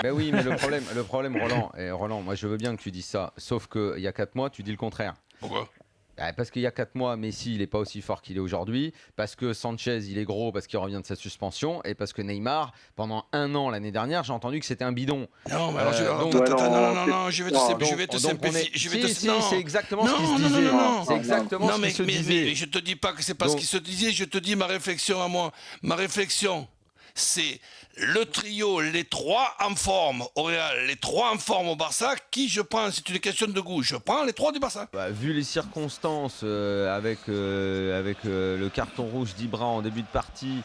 Ben oui, mais le problème, Roland, moi je veux bien que tu dises ça, sauf qu'il y a 4 mois, tu dis le contraire. Pourquoi ? Parce qu'il y a 4 mois, Messi, il n'est pas aussi fort qu'il est aujourd'hui. Parce que Sanchez, il est gros parce qu'il revient de sa suspension. Et parce que Neymar, pendant 1 an l'année dernière, j'ai entendu que c'était un bidon. Non, mais alors, je vais te simplifier. Si, c'est exactement ce qui se disait. C'est exactement ce qui se disait. Mais je te dis pas que c'est pas ce qui se disait. Je te dis ma réflexion à moi. Ma réflexion, c'est le trio, les 3 en forme au Real, les 3 en forme au Barça. Qui je prends ? C'est une question de goût. Je prends les 3 du Barça. Vu les circonstances, avec le carton rouge d'Ibra en début de partie,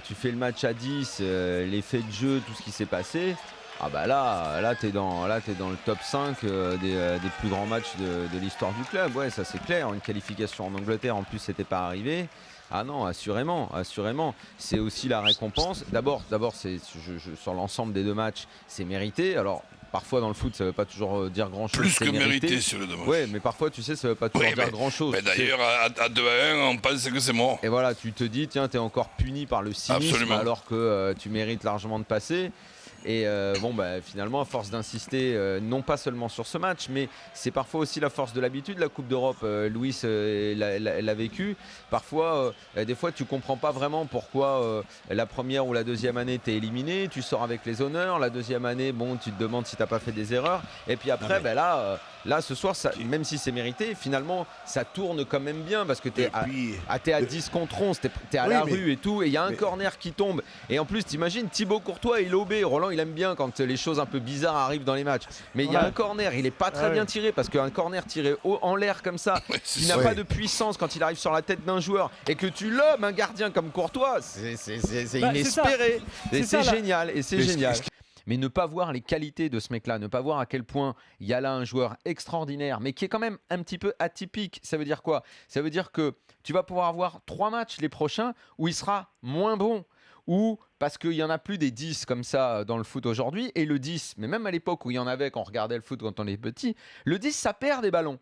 tu fais le match à 10, l'effet de jeu, tout ce qui s'est passé. Ah bah là t'es dans le top 5 des plus grands matchs de l'histoire du club. Ouais, ça c'est clair. Une qualification en Angleterre en plus c'était pas arrivé. Ah non, assurément. C'est aussi la récompense. D'abord, sur l'ensemble des 2 matchs, c'est mérité. Alors, parfois dans le foot, ça ne veut pas toujours dire grand-chose. Plus que mérité sur le dommage. Oui, mais parfois, tu sais, ça ne veut pas toujours dire grand-chose. Mais d'ailleurs, à 2-1, on pense que c'est mort. Et voilà, tu te dis, tiens, tu es encore puni par le cynisme alors que tu mérites largement de passer. Et finalement, à force d'insister, non pas seulement sur ce match, mais c'est parfois aussi la force de l'habitude. La Coupe d'Europe, Luis l'a vécu. Parfois, des fois, tu comprends pas vraiment pourquoi la première ou la deuxième année t'es éliminé. Tu sors avec les honneurs. La deuxième année, tu te demandes si t'as pas fait des erreurs. Et puis après, là, ce soir, même si c'est mérité, finalement, ça tourne quand même bien parce que t'es à 10 contre 11, t'es à la rue et tout, et il y a un corner qui tombe. Et en plus, t'imagines, Thibaut Courtois, il est obé. Roland, il aime bien quand les choses un peu bizarres arrivent dans les matchs. Mais il y a un corner, il est pas très bien tiré parce qu'un corner tiré en l'air comme ça, il n'a pas de puissance quand il arrive sur la tête d'un joueur et que tu lobes un gardien comme Courtois, c'est inespéré. C'est génial. Et c'est génial. Mais ne pas voir les qualités de ce mec-là, ne pas voir à quel point il y a là un joueur extraordinaire, mais qui est quand même un petit peu atypique. Ça veut dire quoi ? Ça veut dire que tu vas pouvoir avoir 3 matchs les prochains où il sera moins bon. Ou parce qu'il n'y en a plus des 10 comme ça dans le foot aujourd'hui. Et le 10, mais même à l'époque où il y en avait quand on regardait le foot quand on était petit, le 10, ça perd des ballons.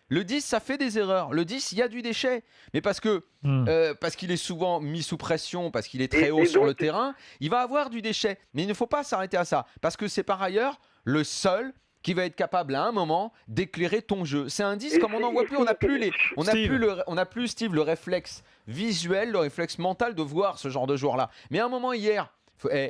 Le 10, ça fait des erreurs. Le 10, il y a du déchet. Mais parce qu'il est souvent mis sous pression, parce qu'il est très haut sur le terrain, il va avoir du déchet. Mais il ne faut pas s'arrêter à ça. Parce que c'est par ailleurs le seul qui va être capable à un moment d'éclairer ton jeu. C'est un 10 comme on n'en voit plus. On n'a plus, Steve, le réflexe visuel, le réflexe mental de voir ce genre de joueur-là. Mais à un moment hier,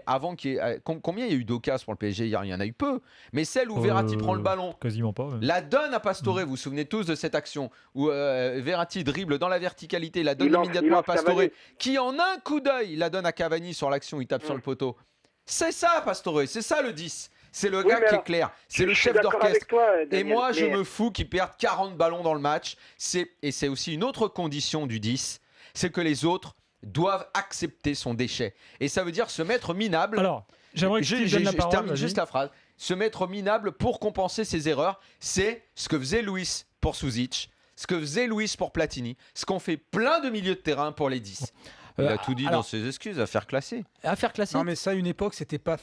avant combien il y a eu d'occasions pour le PSG hier ? Il y en a eu peu. Mais celle où Verratti prend le ballon, quasiment pas. la donne à Pastore. Vous vous souvenez tous de cette action où Verratti dribble dans la verticalité, la donne immédiatement à Pastore, qui en un coup d'œil la donne à Cavani sur l'action, il tape sur le poteau. C'est ça Pastore, c'est ça le 10. C'est le gars qui est clair, c'est le chef d'orchestre. Et moi, je me fous qu'il perde 40 ballons dans le match. Et c'est aussi une autre condition du 10, c'est que les autres doivent accepter son déchet. Et ça veut dire se mettre minable. Alors, j'aimerais que je termine juste la phrase. Se mettre minable pour compenser ses erreurs, c'est ce que faisait Luis pour Suzic, ce que faisait Luis pour Platini, ce qu'ont fait plein de milieux de terrain pour les 10. Il a tout dit dans ses excuses, à faire classer. Non, mais ça, à une époque, c'était pas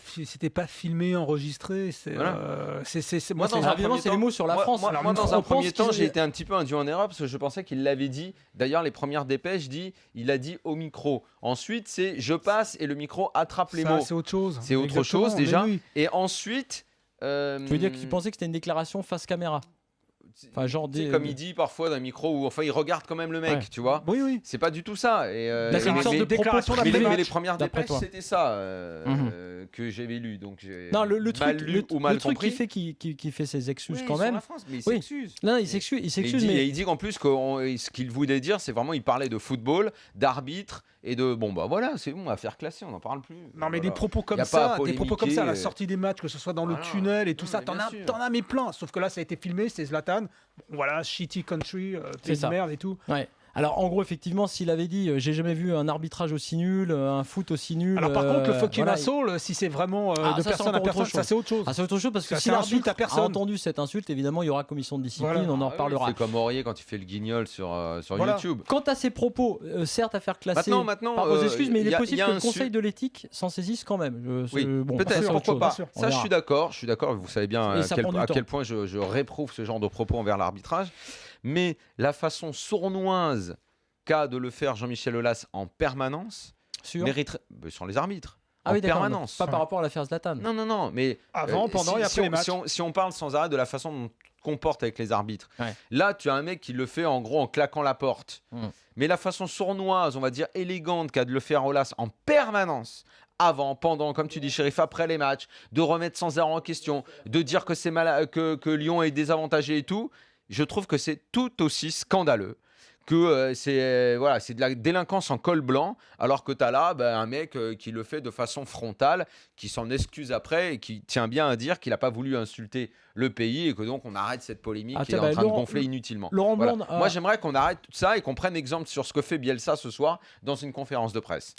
filmé, enregistré. Moi, évidemment, c'est les mots sur la France. Moi, dans un premier temps, j'ai été un petit peu induit en erreur parce que je pensais qu'il l'avait dit. D'ailleurs, les premières dépêches il a dit au micro. Ensuite, c'est je passe et le micro attrape les mots. C'est autre chose. C'est autre chose déjà. Oui. Et ensuite. Tu veux dire que tu pensais que c'était une déclaration face caméra ? Enfin, genre comme il dit parfois d'un micro où il regarde quand même le mec, tu vois. Oui. C'est pas du tout ça. Et c'est une sorte de déclaration d'après match. Mais les premières dépêches, c'était ça que j'avais lu. Donc non, le truc qui fait ses excuses quand même. France, mais il s'excuse. Non, il s'excuse. Mais il dit qu'en plus ce qu'il voulait dire, c'est vraiment il parlait de football, d'arbitre et de voilà, c'est bon, à faire classer, on n'en parle plus. Non, mais des propos comme ça, à la sortie des matchs, que ce soit dans le tunnel et tout ça, t'en as mais plein. Sauf que là, ça a été filmé, c'est Zlatan. Voilà, shitty country, pays de merde et tout. Ouais. Alors en gros, effectivement, s'il avait dit j'ai jamais vu un arbitrage aussi nul, un foot aussi nul. Alors par contre, le fucking assault, si c'est vraiment de personne à personne, ça c'est autre chose. C'est autre chose parce que si l'arbitre a entendu cette insulte, évidemment, il y aura commission de discipline, on en reparlera. C'est comme Aurier quand il fait le guignol sur YouTube. Quant à ses propos, certes à faire classer par vos excuses, mais il est possible que le Conseil de l'éthique s'en saisisse quand même. Peut-être, pourquoi pas. Ça, je suis d'accord. Vous savez bien à quel point je réprouve ce genre de propos envers l'arbitrage. Mais la façon sournoise qu'a de le faire Jean-Michel Aulas en permanence mériterait sur les arbitres. Ah oui, permanence. Pas par rapport à l'affaire Zlatan. Non, mais avant, pendant et après les matchs. Si on parle sans arrêt de la façon dont on comporte avec les arbitres, ouais. Là, tu as un mec qui le fait en gros en claquant la porte. Mais la façon sournoise, on va dire élégante qu'a de le faire Aulas en permanence, avant, pendant, comme tu dis, Chérif, après les matchs, de remettre sans arrêt en question, de dire que que Lyon est désavantagé et tout, je trouve que c'est tout aussi scandaleux. Que c'est de la délinquance en col blanc, alors que tu as là un mec qui le fait de façon frontale, qui s'en excuse après et qui tient bien à dire qu'il n'a pas voulu insulter le pays et que donc on arrête cette polémique qui est en train de gonfler inutilement. Laurent Blanc, Moi j'aimerais qu'on arrête tout ça et qu'on prenne exemple sur ce que fait Bielsa ce soir dans une conférence de presse.